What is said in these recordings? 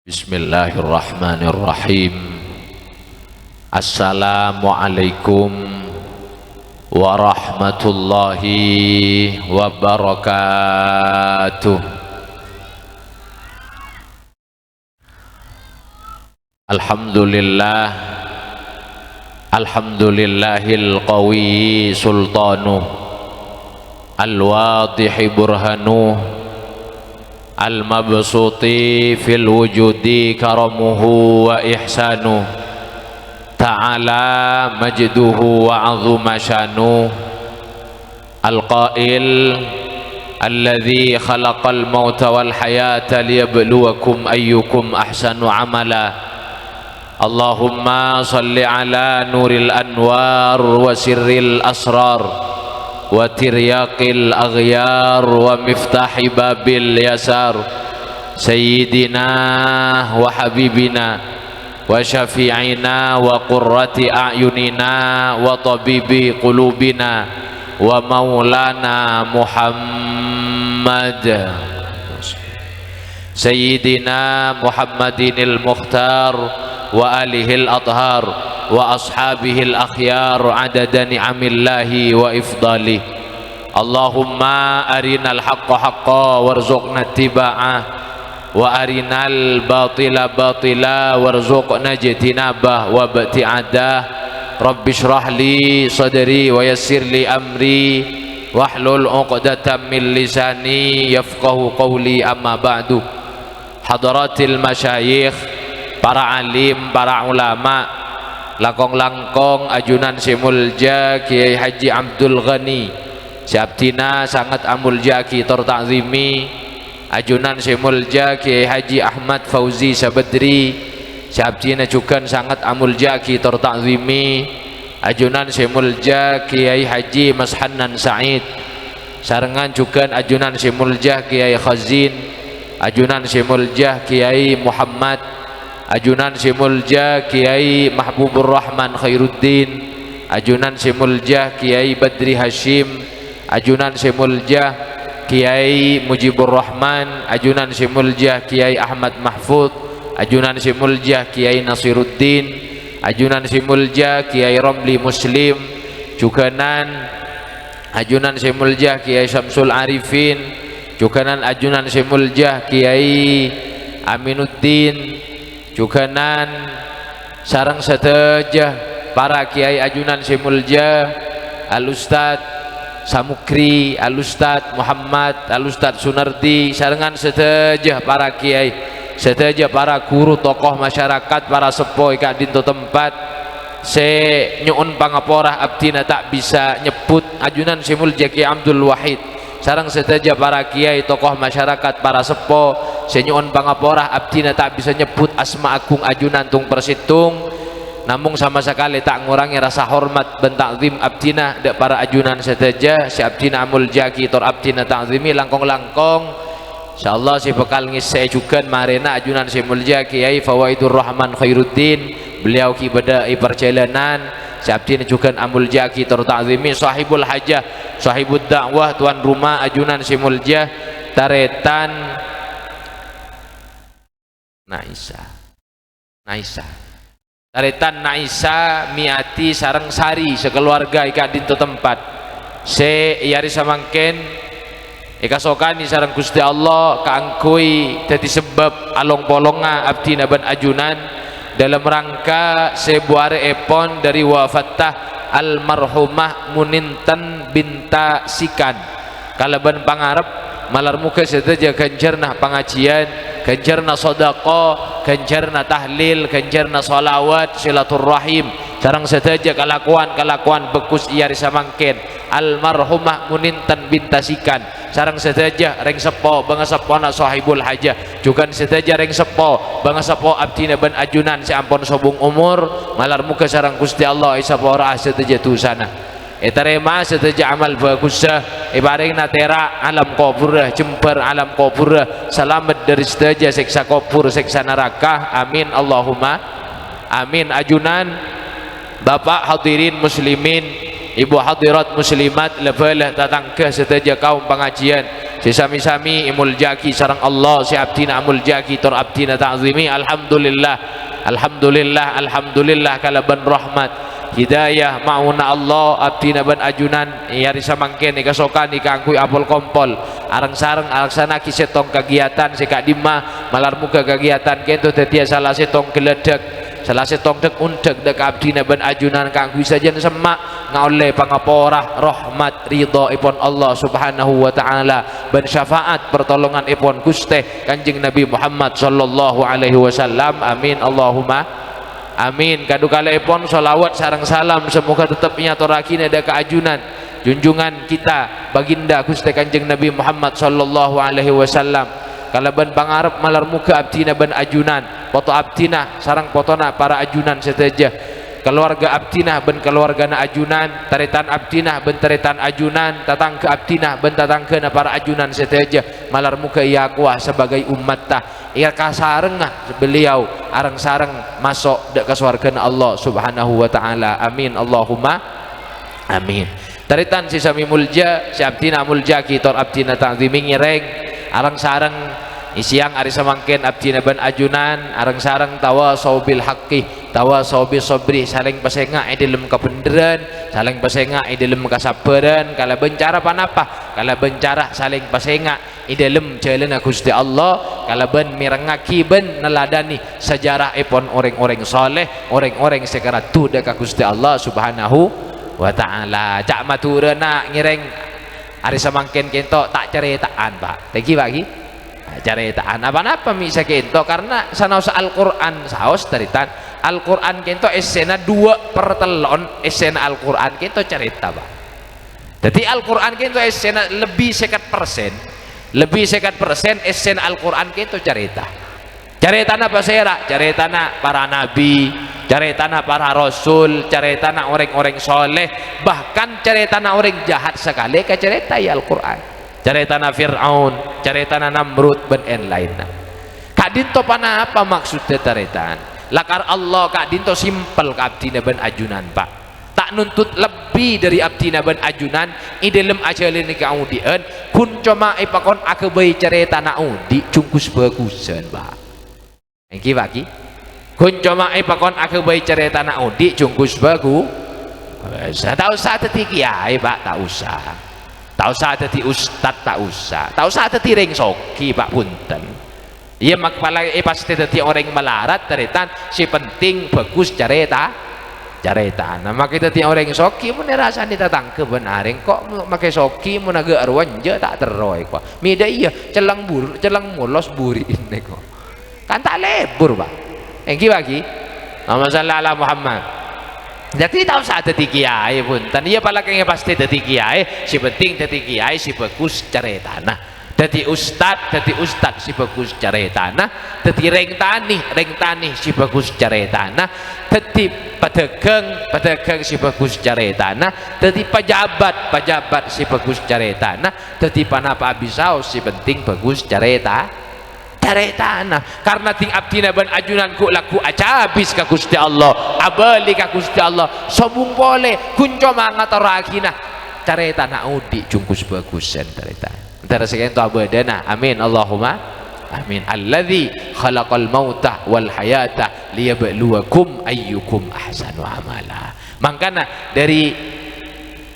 Bismillahirrahmanirrahim. Assalamualaikum warahmatullahi wabarakatuh. Alhamdulillah, alhamdulillahil qawi sultanuh, al-wadihi burhanuh, al-mabsuti fil wujudi karamuhu wa ihsanuh, ta'ala majduhu wa azuma syanuh, al-qail alladhi khalaqal mauta wal hayata liyabluwakum ayyukum ahsanu amala. Allahumma salli ala nuril anwar wa sirril asrar wa tiryaqil aghyar wa miftahi babil yasar, sayyidina wa habibina wa syafi'ina wa qurrati a'yunina wa tabibi qulubina wa maulana Muhammad, sayyidina Muhammadinil Mukhtar wa alihil athhar wa ashabihil akhyar adada ni'amillahi wa ifdalih. Allahumma arinal haqqa haqqa warzuqna ittiba'ah wa arinal batila batila warzuqna ijtinabah wa bati'adah. Rabbi shrah li sadri wa yassir li amri wahlul 'uqdatam min lisani yafqahu qawli. Amma ba'du. Hadaratil masyayikh, para alim, para ulama, langkong-langkong ajunan si mulja Kiai Haji Abdul Ghani Syabtina sangat amulja ki tertakzimi, ajunan si mulja Kiai Haji Ahmad Fauzi Sabadri Syabtina juga sangat amulja ki tertakzimi, ajunan si mulja Kiai Haji Mas Hanan Said sarengan juga ajunan si mulja Kiai Khazin, ajunan si mulja Kiai Muhammad, ajunan si mulja Kiai Mahbubur Rahman Khairuddin, ajunan si mulja Kiai Badri Hashim, ajunan si mulja Kiai Mujibur Rahman, ajunan si mulja Kiai Ahmad Mahfud, ajunan si mulja Kiai Nasiruddin, ajunan si mulja Kiai Ramli Muslim, juganan ajunan si mulja Kiai Syamsul Arifin, juganan ajunan si mulja Kiai Aminuddin, juganan sarang sedejah para kiai ajunan si mulja al-ustad Samukri, al-ustad Muhammad, al-ustad Sunardi, sarengan sedejah para kiai, sedejah para guru tokoh masyarakat, para sepuh ika dinto tempat se nyuun pangaporah abdina tak bisa nyebut ajunan si mulja Kiai Abdul Wahid, sarang sedejah para kiai tokoh masyarakat, para sepuh senyuun pangaporah abdina tak bisa nyebut asma agung ajunan tung persitung, namun sama sekali tak ngurangi rasa hormat dan takzim abdina dek para ajunan seteja si abdina amul jaki tor abdina takzimi langkong-langkong insyaallah si bekal ngise juga marena ajunan si mulja Kiai Fawaidur Rahman Khairuddin, beliau ki badai perjalanan si abdina juga amul jaki tor takzimi, sahibul hajah sahibud dakwah tuan rumah ajunan si mulja taretan Naisa taretan Naisa miati sarang sari sekeluarga ika dinto tempat se yari samangken ika sokani sarang Gusti Allah kaangkui dadi sebab along polonga abdina ban ajunan dalam rangka sebuare epon dari wafatah almarhumah Muninten binta Sikan kalaban pangarep malar muka seteja ganjarna pengajian, ganjarna sodako, ganjarna tahlil, ganjarna salawat, silaturrahim, sarang seteja kalakuan bekus iari samangken almarhumah Muninten binta Sikan, sarang seteja reng sepo bangga sepona sahibul hajah, juga seteja reng sepo bangga sepo abdina ban ajunan si ampon sobung umur malar muka sarang Gusti Allah isa pora seteja tu sana etarema seteja amal bagusah ibaring natera alam kubur jember alam kubur selamat dari seteja siksa kubur siksa neraka, amin Allahumma amin. Ajunan Bapak hadirin muslimin ibu hadirat muslimat lebelah datang ke seteja kaum pengajian sesami-sami imul jaki sarang Allah si abdina amul jaki tor abdina ta'zimi. Alhamdulillah, alhamdulillah, alhamdulillah kalaban rahmat hidayah mauna Allah abdina ban ajunan yari samangken ika sokan ika angkui apol kompol arang sarang alaksana kisetong kegiatan si kak dimah malar muka kegiatan kento tetia salah setong geledek salah setong dek undek dek abdina ban ajunan kangkui sajen semak ngaule pangaporah rahmat ridho ipon Allah subhanahu wa ta'ala ban syafaat pertolongan ipon Gusti Kanjeng Nabi Muhammad sallallahu alaihi wasallam. Amin Allahumma amin. Kadu kala ipon sholawat sarang salam semoga tetap nyatorakina ada keajunan junjungan kita baginda Gusti Kanjeng Nabi Muhammad sallallahu alaihi wasallam kalaban pangarep malar muka abdina ban ajunan foto abdina sarang potona para ajunan seteja keluarga abdina ben keluarga na ajunan taritan abdina ben taritan ajunan tatang ke abdina ben tatang ke na para ajunan seteja malar muka ia kuah sebagai umat tah ia kasareng beliau arang sareng masuk dek ke surga Allah subhanahu wa ta'ala. Amin Allahumma amin. Taritan si sami mulja si abdina mulja kitor abdina ta'zimi ngireng arang sareng isiang ari samangken abdina ban ajunan arang sareng tawasau bil haqqi tawasau bis sabri saling pasenga di dalam kebenaran saling pasenga di dalam kesabaran kala bencara panapa kala bencara saling pasenga di dalam jalan Gusti Allah kala ben mirengaki ben neladani sejarah ipon orang-orang soleh orang-orang sekaratu dekat Gusti Allah subhanahu wa ta'ala. Cak maturana ngireng ari samangken kento tak ceritaan Pak tegi bagi ceritaan apa-apa bisa kento karena sanaus Al-Quran saos taritan Al-Quran kento esena 2/3 esena Al-Quran kento cerita Pak. Jadi Al-Quran kento esena lebih 100% esena Al-Quran kento cerita apa sera ceritana para nabi ceritana para rasul ceritana orang-orang soleh bahkan ceritana orang jahat sekali ke cerita ya Al-Quran ceritana Fir'aun ceritana Namrud ben en lainna kak dinto pana apa maksudnya ceritaan lakar Allah kak dinto simpel ke abdina ben ajunan Pak tak nuntut lebih dari abdina ben ajunan idelem ajalin ke audien kun cuma ipakon akebai cerita naudi cungkus bagusan Pak engki bagi kun cuma ipakon akebai cerita naudi cungkus bagu tak usah teti kiai Pak tak usah teti ustad tak usah teti ring soki Pak punten iya mak pala pasti teti orang melarat ceritaan si penting bagus cerita nama kita ti orang soki mun rasa ditatang ke benaring kok make soki mun agak arwan je tak teroy kok mida iya celang mulos buri ini kok kan tak lebur Pak engki bagi Allahumma shalli ala Muhammad. Jadi tak usah teti kiai pun tan iya pala kaya pasti teti kiai si penting teti kiai si bagus ceritana teti ustad si bagus ceritana teti reng tani si bagus ceritana teti pedagang si bagus ceritana teti pejabat si bagus ceritana teti panapa abisau si penting bagus ceritana karena ting abdina ban ajunan ku laku acabis ka Gusti Allah abali ka Gusti Allah sobung boleh kunco mangatorakina cerita naudi cungkus bagusan cerita antara sekian tu abadana. Amin Allahumma amin. Alladzi khalaqal mauta wal hayata liyabluwakum ayyukum ahsanu amala. Makanya dari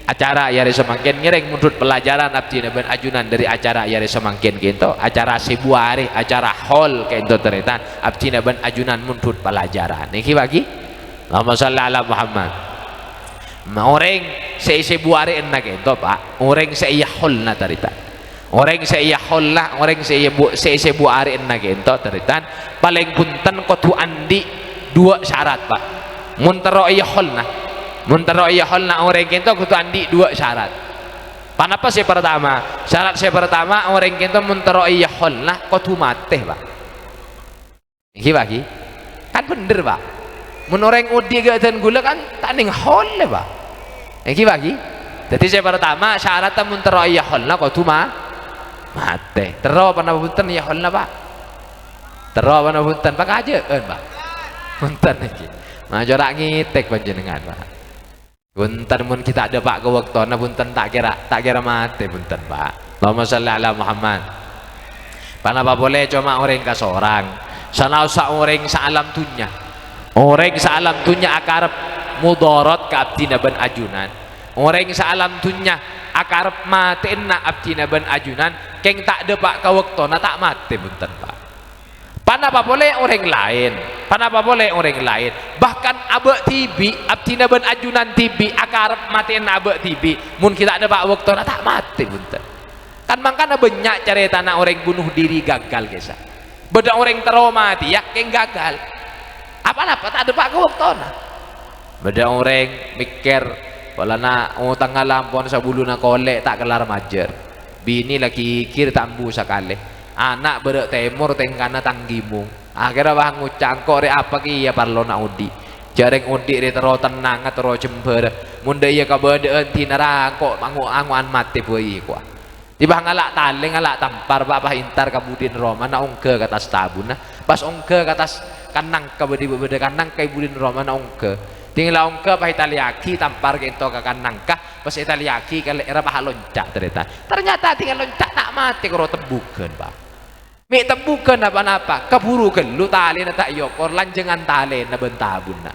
acara yari semangkin ngereng menurut pelajaran abdina ben ajunan dari acara yari semangkin kento acara sebuari acara hall kento teritan abdina ben ajunan menurut pelajaran niki bagi Allahumma shalli ala Muhammad. Orang sebuari enak kento Pak orang seiya hall na teritan orang seiya hall na orang sebuari enak kento teritan paling punten kotu andi 2 syarat Pak muntero iya hall na muntero iya hol na orang kento kutu andi 2 syarat. Panapa sih pertama? Syarat saya pertama orang kento muntero iya hol na kutu mate Pak. Iki bagi kan bener Pak. Mun orang udi gaten gula kan taning hol le Pak. Iki bagi. Jadi saya pertama syarat muntero iya hol na kutu mate. Tero panapa punten iya hol na Pak. Tero panapa punten Pak aja Pak. Punten iki. Nah jorak ngitek panjenengan Pak. Punten mun kita ada pak ke waktu na punten tak kira mati punten pak. Allahumma sholli ala Muhammad. Panapa boleh cuma orang ka seorang sana usah orang saalam dunya orang saalam dunya akarep mudarat ka abdina ban ajunan orang saalam dunya akarep matiin na abdina ban ajunan keng tak ada pak ka waktu na tak mati punten pak. Panapa boleh orang lain, panapa boleh orang lain, bahkan abek tibi abdina ban ajunan tibi akarep matiin abek tibi mun kita ada pak waktu na tak mati punten. Kan makanya banyak cerita anak orang bunuh diri gagal guys. Beda orang trauma mati ya yang gagal. Apa-apa tak ada pak waktu na. Beda orang mikir wala na utang ngalampon sa bulu na kolek tak kelar majer. Bini lagi kikir tambu sakali. Anak bedak temur tengkana tanggimung. Akhirnya bang ngucang kok re apa ki ya parlo na udi. Jareng udi re tero tenang tero jember. Munda iya ka bedaan tinara kok anguan mati boy kuah. Tiba ngalak taling ngalak tampar bapak intar kabudin Roma na ongke katas tabun na pas ongke katas kanang kabudi beda kanang kay budin Roma na ongke tinggal ongke pa italiaki tampar kento ka kanang ka pas italiaki kale era pa loncat ternyata tinggal loncat tak mati karo tembukeun pak mi tembukeun apa-apa keburu gelu tali na tak yokor lanjengan tali na bentabun na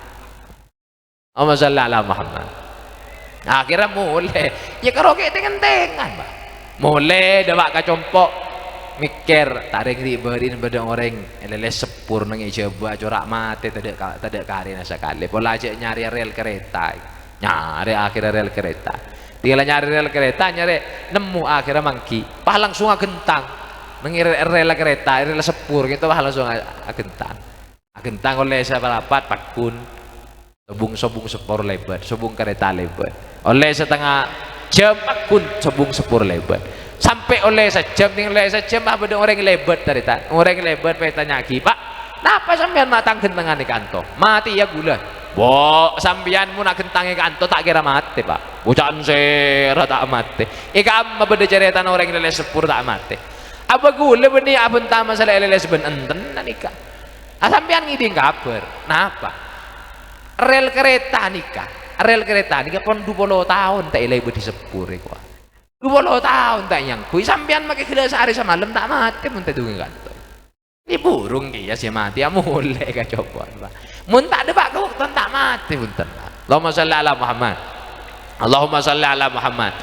Allahumma sholli ala Muhammad. Akhirnya mulai ya karo ke tengan-tengan pak mulai dawak kacompok mikir tarik riberin beda orang lele sepur nang coba corak mati tidak karina sekali pola aja nyari rel kereta nyari akhirnya rel kereta tinggal nyari rel kereta nyari nemu akhirnya mangki pah langsung agentang nangir rel kereta rel sepur gitu pah langsung agentang oleh siapa rapat pakun sobung sepur lebat sobung kereta lebat oleh setengah jam pakun sobung sepur lebat sampai oleh sejam oleh sejam apa ada orang lebat dari tan orang lebat tanya ki pak napa sampean matang gentengan di kanto mati ya gula bo sampean mu nak gentangi kanto tak kira mati pak bucan sera tak mati ika amma beda cerita orang lele sepur tak mati apa gula benih abun tama masalah lele seben enten nika sampean ngiding kabar napa rel kereta nika pon 20 tahun tak ilai bedi sepur iku 20 tahun tak yang kui sampean pakai gila sehari semalam tak mati mun tak dungi kantor ini burung dia sih mati ya mulai ka coba mun tak ada pak waktu tak mati punten Allahumma sholli ala Muhammad Allahumma sholli ala Muhammad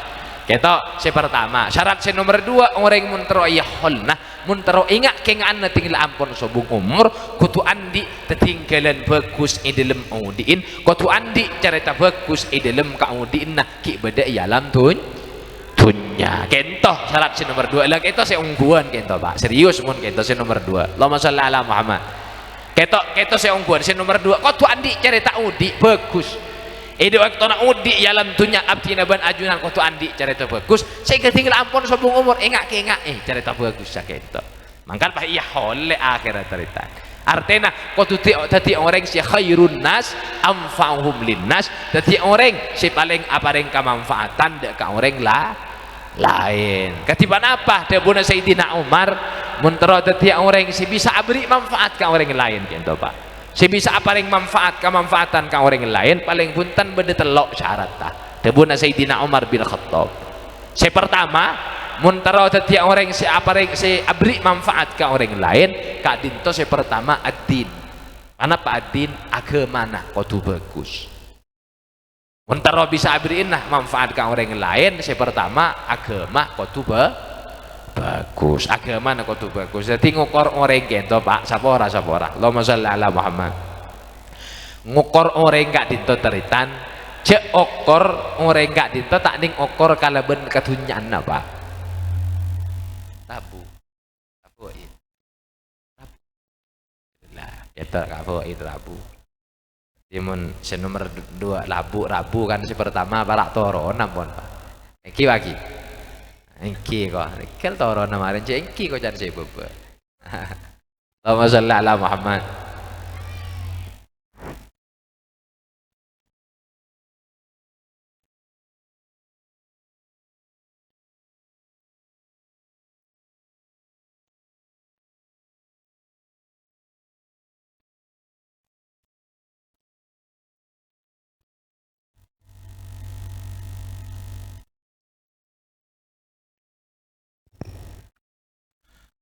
kita si pertama syarat si nomor 2 orang mun tero iya holna mun tero ingat kengaan na tinggal ampun sobung umur kutu andi tetinggalan bagus idilem audiin kutu andi cerita bagus idilem kaudiin nah ki beda ialam dunya kento syarat si nomor 2 lah kento si ungguan kento pak serius mun kento si nomor 2 Allahumma sholli ala Muhammad kento si ungguan si nomor 2 kau tu andi cerita udi bagus ide waktu nak udi ialam dunya abdi naban ajunan kau tu andi cerita bagus saya tinggal ampun sobung umur engak cerita bagus ya kento mangkan pak iya hole akhirat cerita artinya kau tu tadi orang si khairun nas amfa'uhum linnas tadi orang si paling apareng kemanfaatan dek ka orang lain ketiban apa debuna Sayyidina Umar muntero tadi orang si bisa beri manfaat ke orang lain gitu pak si bisa apareng manfaat kemanfaatan ke orang lain paling punten beda telok syarat ta debuna Sayyidina Umar bin Khattab si pertama muntero tadi orang si apareng si beri manfaat ke orang lain kak dinto si pertama ad-din kenapa ad-din agama nah kudu bagus muntero bisa beriin nah manfaat ke orang lain si pertama agama kudu bagus agama nah kudu bagus jadi ngukor orang gitu pak sapora Allahumma sholli ala Muhammad ngukor orang gak dinto teritan cek okor orang gak dinto tak ning okor kalaben kedunyan apa rabu lah kita kafuin rabu timun si nomor 2 rabu kan si pertama balak toro nampun pak iki lagi iki kok kel toro namarin cek iki kok jangan saya bebe Allahumma sholli ala Muhammad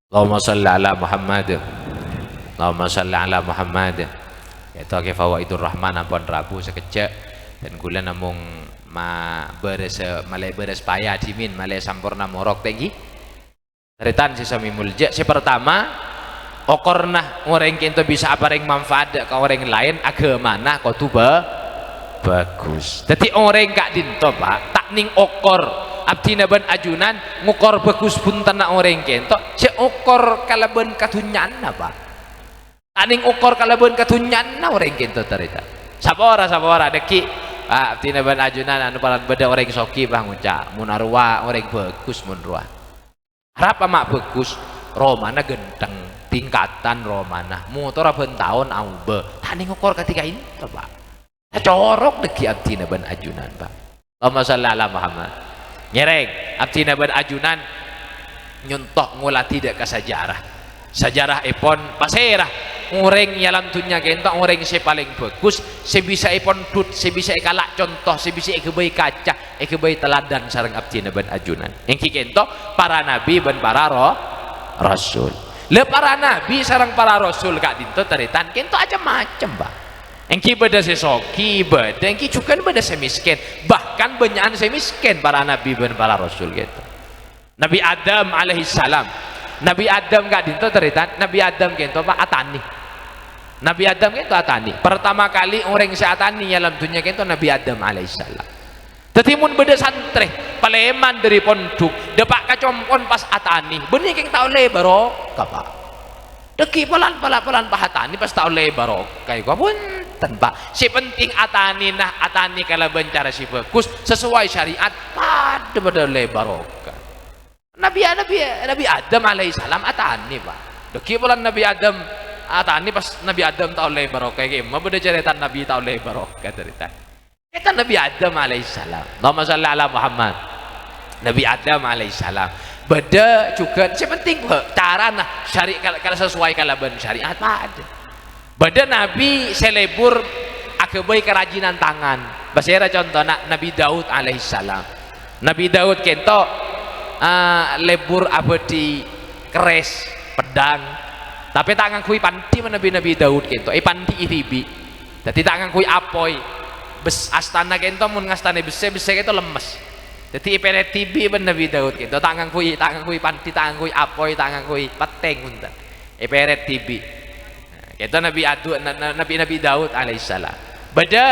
Allahumma salli ala Muhammad. Allahumma salli ala Muhammad. Itu ke fawaidur rahman ampun rabu sekejap dan gula namung malai beres payah dimin malai sampurna morok tinggi ceritan si sami mulja si pertama okornah orang kita bisa apa yang manfaat ke orang lain agama nah kau tuh bagus jadi orang gak dinto pak tak ning okor abdina ban ajunan ngukor bagus pun tanah orang kita si okor kalaban katunyan apa aning ukor kalaban katunyan na orang kinto tarita sapora deki abdina ban ajunan anu paran beda orang soki bang ngucap mun arwah orang bagus mun ruah harap mak bagus romana genteng tingkatan romana motor ben tahun aube aning ukor ketika ini pak corok deki abdina ban ajunan pak Allahumma shalli ala Muhammad nyereng abdina ban ajunan nyontok ngula tidak ke sejarah ipon pasirah orang yalam dunia kita orang yang paling bagus sebisa ipon dut sebisa ikalak contoh sebisa ikebai kaca ikebai teladan sarang abdina ban ajunan yang kita para nabi ban para rasul le para nabi sarang para rasul kak dinto taritan kita aja macam bah yang kita beda sesoki beda yang kita juga beda semiskin bahkan banyakan semiskin para nabi ban para rasul gitu Nabi Adam alaihissalam Nabi Adam gak dinto teritan Nabi Adam kento pak atani Nabi Adam kento atani pertama kali orang yang atani dalam dunia kento Nabi Adam alaihissalam tetimun beda santri paleman dari ponduk depak kacompon pas atani benih keng tau le barok apa deki pelan pak atani pas tau le barok kayak gua pun tanpa si penting atani nah atani kalau bencara si bagus sesuai syariat pada le barok Nabi Adam alaihissalam atani pak deki bulan Nabi Adam atani pas Nabi Adam tahu le barokah kayak gimana beda cerita Nabi tahu le barokah cerita kita Nabi Adam alaihissalam Allahumma shalli ala Muhammad Nabi Adam alaihissalam beda juga sepenting cara nah syariat kalau sesuai kalaban syariat ada beda Nabi selebur akabai kerajinan tangan basira contoh Nabi Daud alaihissalam Nabi Daud kento lebur abadi keres pedang tapi tangan kui panti Nabi Daud kento panti iribi jadi tangan kui apoi bes astana kento mun ngastane bese kento lemes jadi iperet tibi Nabi Daud kento tangan kui panti tangan kui apoi tangan kui peteng unta iperet tibi kento Nabi Daud alaihissalam beda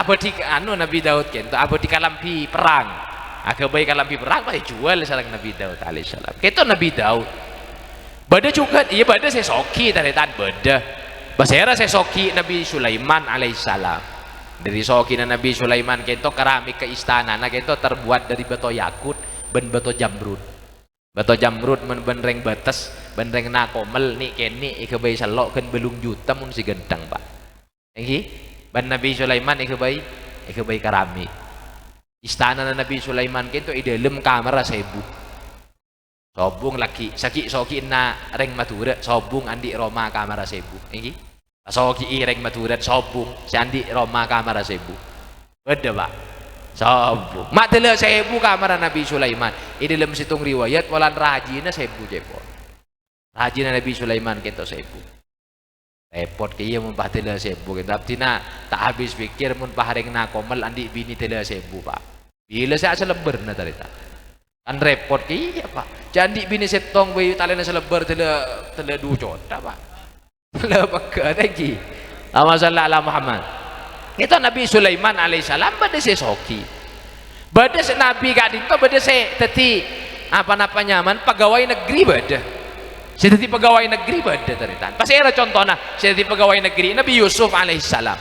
abadi anu Nabi Daud kento abadi kalampi perang baik kalampi perang pasti jual sareng Nabi Daud alaihissalam kita Nabi Daud beda juga iya beda sesoki taritan beda basera sesoki Nabi Sulaiman alaihissalam dari soki Nabi Sulaiman kita keramik ke istana nah kita terbuat dari batu yakut ben batu jamrud men benreng batas benreng nakomel nih keni ikebai selok kan belum juta mun si gentang pak ini ben Nabi Sulaiman ikebai keramik istana Nabi Sulaiman kento idalem kamera sebu sobung laki saki soki na reng matura sobung andi Roma kamera sebu ini soki reng matura sobung si andi Roma kamera sebu beda pak sobung mak tele sebu kamera Nabi Sulaiman idalem situng riwayat walan rajina sebu cepon rajina Nabi Sulaiman kento sebu repot kaya mun pah tele sebu kento abdina tak habis pikir mun pah reng na komel andi bini tele sebu pak bila saya selebar na tarita kan repot iya pak jadi bini setong bayi talena selebar tele du jota pak tele pakai lagi Allahumma shalli ala Muhammad itu Nabi Sulaiman alaihissalam pada sesoki pada Nabi kadin kok pada teti apa nyaman pegawai negeri pada teti pegawai negeri pada tarita pas era contohnya teti pegawai negeri Nabi Yusuf alaihissalam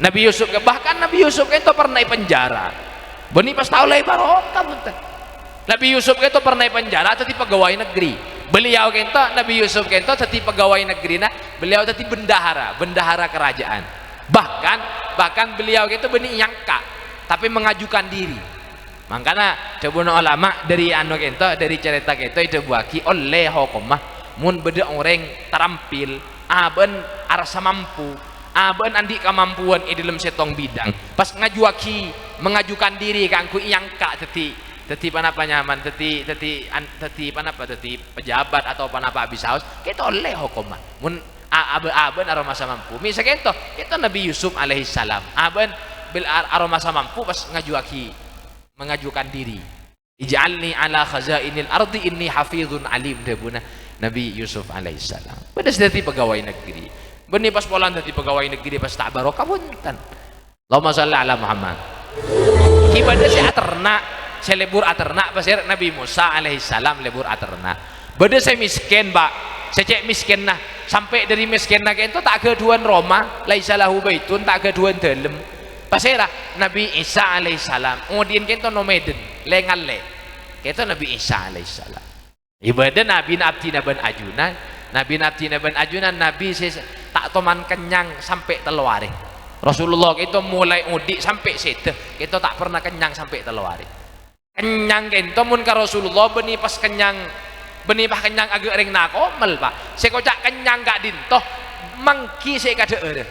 Nabi Yusuf bahkan Nabi Yusuf itu pernah penjara beni pas tahu lai barokah punten Nabi Yusuf itu pernah penjara jadi pegawai negeri beliau kento Nabi Yusuf kento jadi pegawai negeri nah beliau jadi bendahara kerajaan bahkan beliau itu beni nyangka tapi mengajukan diri makanya coba ulama dari anu kento dari cerita kento itu buaki oleh hukumah mun beda orang terampil aben arasa mampu aben andi kemampuan di dalam setong bidang pas mengajukan diri kangku yang kak teti teti panapa nyaman, teti panapa, teti pejabat atau panapa habis haus, kita oleh hukuman. Mun aben aroma masa mampu. Misalnya kita Nabi Yusuf alaihissalam, aben bil aroma masa mampu pas mengajukan diri. Ij'alni ala khazainil ardi inni hafizun alim, debuna Nabi Yusuf alaihissalam. Pada sedati pegawai negeri. Benih pas polan dadi pegawai negeri pas tak barokah punten. Allahumma shalli ala Muhammad. Ibadah si aternak, saya lebur aternak pasir Nabi Musa alaihissalam lebur aternak. Beda saya miskin, Pak. Saya cek miskin nah, sampai dari miskin nah itu tak keduan Roma, laisa lahu baitun, tak keduan dalem. Pasirah Nabi Isa alaihissalam. Kemudian kita nomeden, lengan le. Kita Nabi Isa alaihissalam. Ibadah Nabi Abdina ben Ajunan, Nabi Abdina ben Ajunan, Nabi tak toman kenyang sampai teluari. Rasulullah kita mulai mudik sampai situ, kita tak pernah kenyang sampai teluari. Kenyang kita mun ka Rasulullah beni pas kenyang, beni pas kenyang agak ring nakomel Pak. Sekocak kenyang gak dintoh, mangki saya kada ada.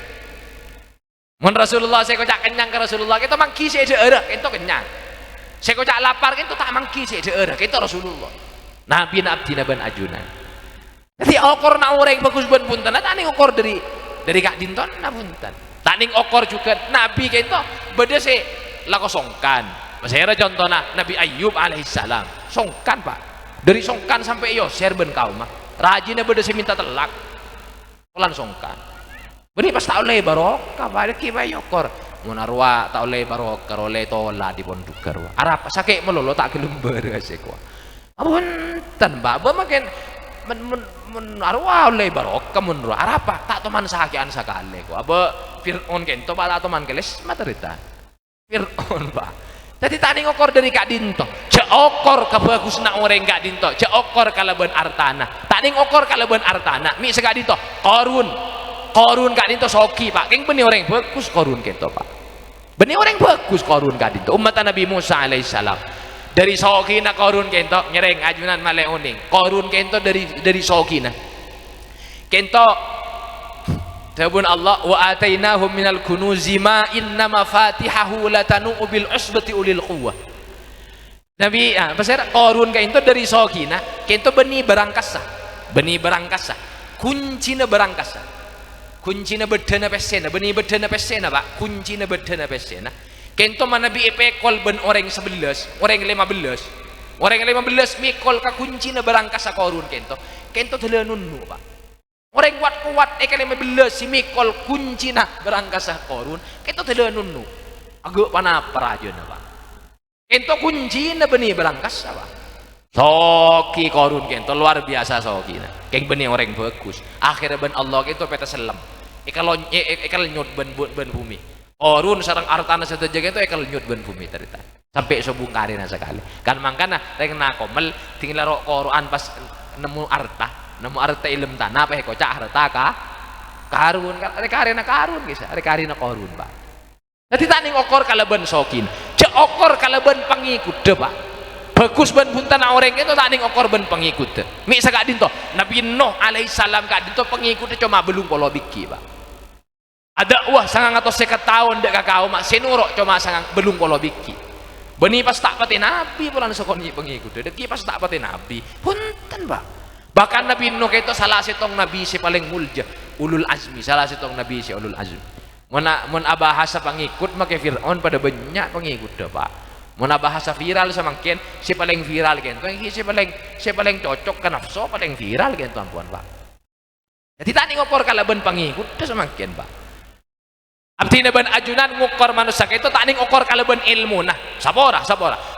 Mun Rasulullah saya kocak kenyang ke Rasulullah kita mangki saya daerah kita kenyang. Saya kocak lapar kita tak mangki saya daerah kita Rasulullah. Nabi Abdina ben Ajunan. Jadi okor na orang bagus ben punten. Tak ning okor dari Kak Dinton na punten. Tak ning okor juga Nabi kita beda se lako songkan. Saya contohnya Nabi Ayub alaihissalam songkan Pak. Dari songkan sampai Yosir ben kau mah. Rajinnya beda se minta telak. Pelan songkan. Beni pas tak oleh barokah pada kibai yokor munarwa tak oleh barokah oleh tola di pondukar arap sakit melolo tak kelembar asekwa apunten Mbak makin menarwa oleh barokah munarwa arapa tak teman sakian sakale ko aba Fir'aun kento pala teman keles materita Fir'aun Pak jadi tani ngokor dari Kak Dinto cek okor kebagus nak orang Kak Dinto cek okor kalaban artana tani ngokor kalaban artana mi sekak Dinto Korun Kak Dinto soki Pak, keng benih orang bagus korun kento Pak. Benih orang bagus korun Kak Dinto. Umat Nabi Musa alaihissalam dari soki na korun kento nyereng ajunan male oning. Korun kento dari soki na. Kento tabun Allah wa atainahum minal kunuzi ma inna mafatihahu latanu bil usbati ulil quwwah. Nabi pasir korun kento dari soki na kento benih barangkasa. Benih barangkasa. Kuncina barangkasa. Kuncina bedana pesena, benih bedana pesena Pak, kuncina bedana pesena. Kento mana bi epekol ben orang 11, orang 15. Orang 15 mikol ka kuncina berangkasa korun kento. Kento telenunnu Pak. Orang kuat-kuat eka 15 si mikol kuncina berangkasa korun, kento telenunnu. Agak panapa aja Pak. Kento kuncina benih berangkasa Pak. Soki korun kento luar biasa soki na. Keng benih orang bagus. Akhirnya ben Allah kento peta selam. Ekal nyut ben bumi. Korun sarang artana sedaja kento ekal nyut ben bumi terita. Sampai sobung karina sekali. Kan mangkana reng nakomel tinggal ro Quran pas nemu arta ilm tanah apa kocak harta ka karun karina karun kisah karina korun Pak. Jadi tani okor kalaban sokin. Cek okor kalaban pengikut deh Pak. Bagus ben punten orang itu tak ning okor ben pengikut. Mi sakak dinto Nabi Nuh alaihissalam Kak Dinto pengikutnya cuma belum polo biki Pak. Ada wah sangang atau 50 tahun dek kakao mak senurok cuma sangang belum polo biki. Beni pas tak pati Nabi pulang sokoni pengikut. Deki pas tak pati Nabi punten Pak. Bahkan Nabi Nuh itu salah setong Nabi si paling mulja ulul azmi salah setong Nabi si ulul azmi. Mun abahasa pengikut make Fir'aun pada banyak pengikut dah Pak. Mun bahasa viral semakin si paling viral kento si paling cocok ke nafsu paling viral kento ampuan Pak. Jadi tani ngopor kalaban pengikut dah semakin Pak. Abdina ben ajunan ngukor manusia itu tak ning ukor kalaban ilmu nah sabora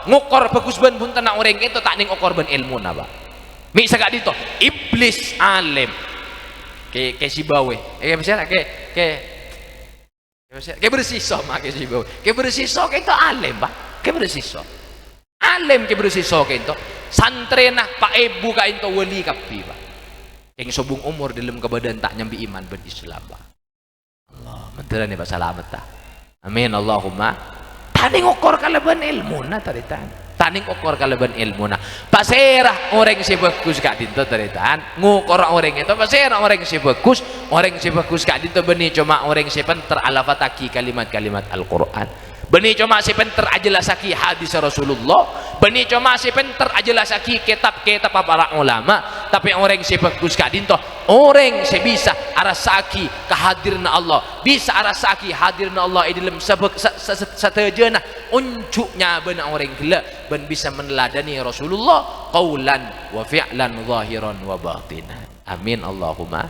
ngukor bagus ben punten nak orang itu tak ning ukor ben ilmu nah Pak. Mi sagak dito iblis alim ke si bawe misalnya ke bersiso mak ke si bawe ke bersiso ke itu alim Pak ke bersiso alim ke bersiso ke itu santrena Pak Ibu ka itu wali kapi Pak yang sobung umur dalam kebadan tak nyambi iman ben Islam Pak. Allah menteran ya Pak salamet ta. Amin Allahumma. Taning ukor kalaban ilmu na taritan. Taning ukor kalaban ilmu na. Pasera orang si bagus Kak Dinto taritan. Ngukor orang itu pasera orang si bagus Kak Dinto benih cuma orang si pinter alafataki kalimat-kalimat Al-Qur'an. Bani cuma si penter ajelas lagi hadis Rasulullah, bani cuma si penter ajelas lagi kitab-kitab para ulama, tapi orang si bagus gak dinto, orang si bisa arasaki kehadiran Allah, bisa arasaki hadirna Allah di dalam satejana unjuknya ben orang gila ben bisa meneladani Rasulullah qaulan wa fi'lan zahiran wa batinan. Amin Allahumma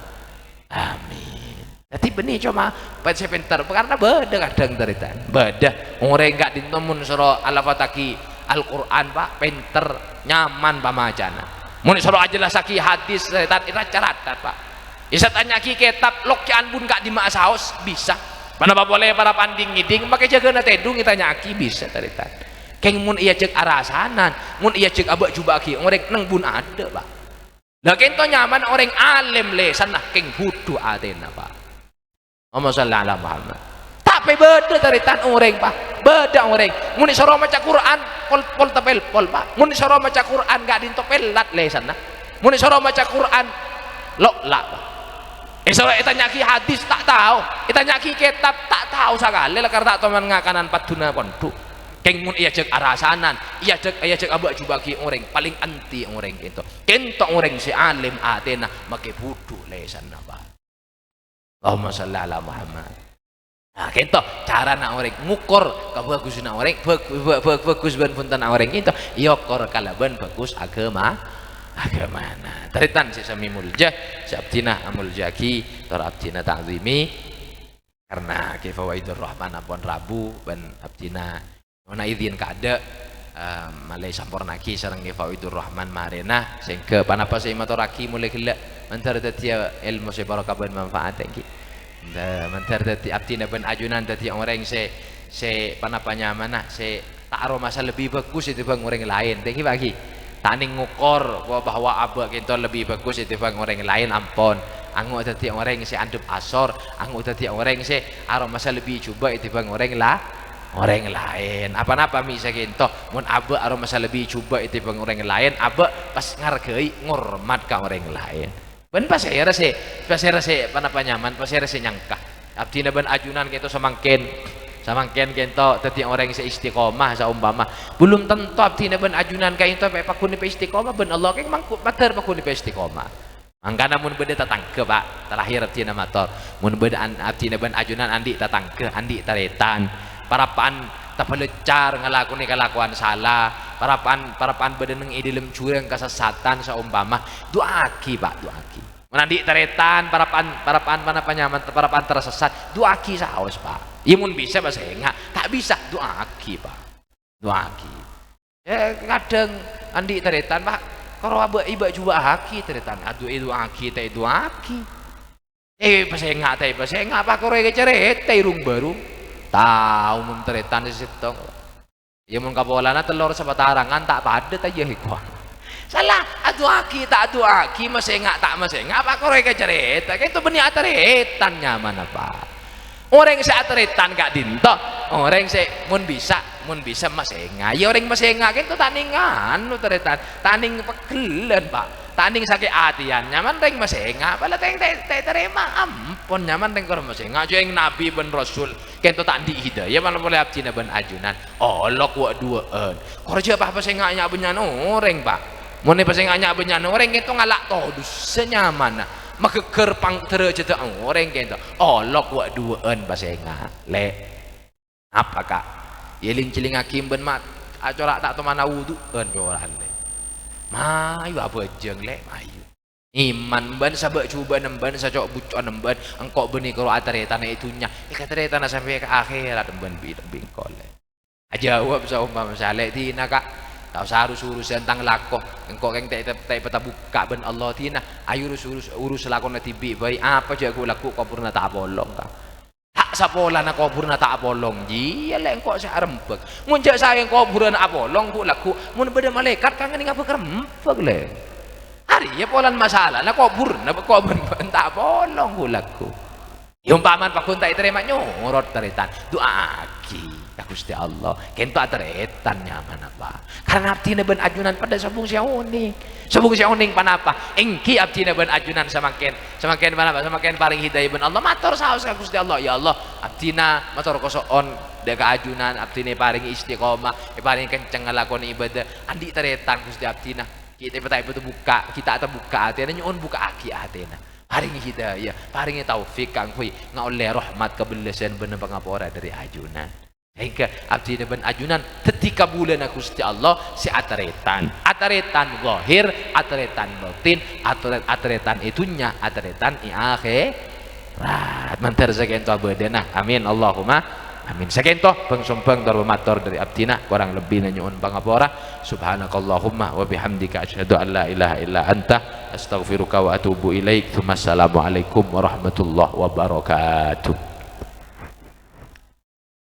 amin. Jadi benih cuma baca pintar karena beda kadang cerita beda orang enggak ditemun surah al-fataki Al-Quran pak pinter nyaman pamajana mun surah aja lah saki hadis cerita itu caratan pak bisa tanya ki kitab lokian pun enggak dimak saus bisa kenapa boleh para panding ngiding pakai jaga na tedung kita nyaki bisa cerita keng mun iya cek arasanan mun iya cek abak coba ki orang neng pun ada pak lah kento nyaman orang alim le sana keng hudu adena pak. Allahumma shalli ala Muhammad. Tapi beda taritan orang pak, beda orang. Muni soro maca Quran, pol tepel pol pak. Muni soro maca Quran gak dintopel lat lesan nah. Muni soro maca Quran lo lah pak. Soro kita nyaki hadis tak tahu, kita nyaki kitab tak tahu sagale lah karena tak teman ngakanan patuna kontu. Keng mun iya cek arasanan, iya cek abak jubaki orang paling anti orang itu. Kento orang si alim atena make budu lesan nah pak. Allahumma shalli ala Muhammad. Nah, gitu cara nak orang ngukur kebagusan orang bagus ben punten orang itu yokor kalaban bagus agama nah taritan si sami mulja si abdina amul jaki tor abdina ta'zimi karena kifawaidur rahman apun rabu ben abdina mana izin kada malai sampurnaki sareng kifawaidur rahman marena sehingga panapa si matoraki mulai gila mantar dadi ilmu se barokah ben manfaat iki. Mantar dadi abdina ben ajunan dadi orang se panapanya mana se taruh masa lebih bagus itu bang orang lain. Tengki bagi. Taning ngukur bahwa abak kita lebih bagus itu bang orang lain ampun. Anggo dadi orang se andep asor, anggo dadi orang se aro masa lebih coba itu bang orang lain. Apa-apa misa kinto mun abak aro masa lebih coba itu bang orang lain, abak pas ngargai ngormat ka orang lain. Ben pasera se panapa nyaman pasera se nyangka abdina ben ajunan kento samangken kento dadi orang se istiqomah saumpama belum tentu abdina ben ajunan ka ento pe pakuni pe istiqomah ben Allah keng mangkut mater pakuni pe istiqomah mangkana mun beda tatangke pak terakhir abdina mator mun beda abdina ben ajunan andi tatangke andi taretan parapan tapalecar ngalakuni kelakuan salah parapan bedeneng idilem curang kesesatan saumpama doaki pak doaki menandi taretan parapan panapa nyaman parapan tersesat doaki saos pak iya mun bisa bahasa enggak tak bisa doaki pak doaki kadang andi taretan pak kalau iba juga haki taretan aduh itu aki teh doaki bahasa enggak pak kalau cerita irung baru tahu mun teretan di situ ya mun kapolana telur sepatarangan tak padet aja hikwa salah adu aki tak adu aki masih enggak tak masih enggak apa kau reka cerita kan itu benih ateretan nyaman apa orang yang ateretan gak dinto orang yang mun bisa masih enggak ya orang masih enggak kan itu taningan lu teretan taning pegelan pak taning sakit hatian nyaman reng masih enggak pala teng terima ampun nyaman reng kor masih enggak yang nabi ben rasul kento tak di hidayah malah boleh abdina ben ajunan olok wa duaan korja apa sih enggak nyak benyan orang pak mun pas enggak nyak benyan orang kento ngalak todus senyaman maka kerpang terjeta orang kento olok wa duaan pas enggak le apa kak yeling ciling hakim ben mat acolak tak temana wudu ben doran le mayu apa jeng le mayu iman ban sabak coba nemban sacok bucon nemban engkau benih kalau ataretan itunya ikateretan sampai ke akhirat nemban bingkol jawab saumpama saleh tina kak tak usah urus tentang lakoh engkau keng tak peta buka ben Allah tina ayo urus lakon tibi baik apa jago laku kau purna tak bolong kak tak sapola na kau purna tak bolong iya le engkau saya rempek munjak saya kau purna tak bolong ku laku mun beda malaikat kan ngene ngapa rempek le hari ya polan masalah na kau purna kau ben tak bolong ku laku yung paman pakun tak terima nyorot teretan doa aki Gusti Allah kento ateretan nyaman apa karena abdina ben ajunan pada sabung siauning panapa engki abdina ben ajunan semakin panapa semakin paling hidayah ben Allah matur saos ka Gusti Allah ya Allah abdina matur kosoon dek ajunan abdi ne paring istiqomah paring kenceng ngelakoni ibadah andi taretan Gusti abdi nah kita petai betul buka kita atau buka hati nyuun buka aki hati nah paring hidayah paring taufik kang kui ngaoleh rahmat kebelasan bener pangapora dari ajunan hingga abdi ben ajunan ketika bulan Gusti Allah si ataretan zahir ataretan batin ataretan itunya ataretan i akhirat mantar sakento abadana amin Allahumma amin sakento pengsumpang darwamator dari abdina kurang lebih nyuun pangapora subhanakallahumma wa bihamdika asyhadu an la ilaha illa anta astaghfiruka wa atubu ilaik. Assalamualaikum warahmatullahi wabarakatuh.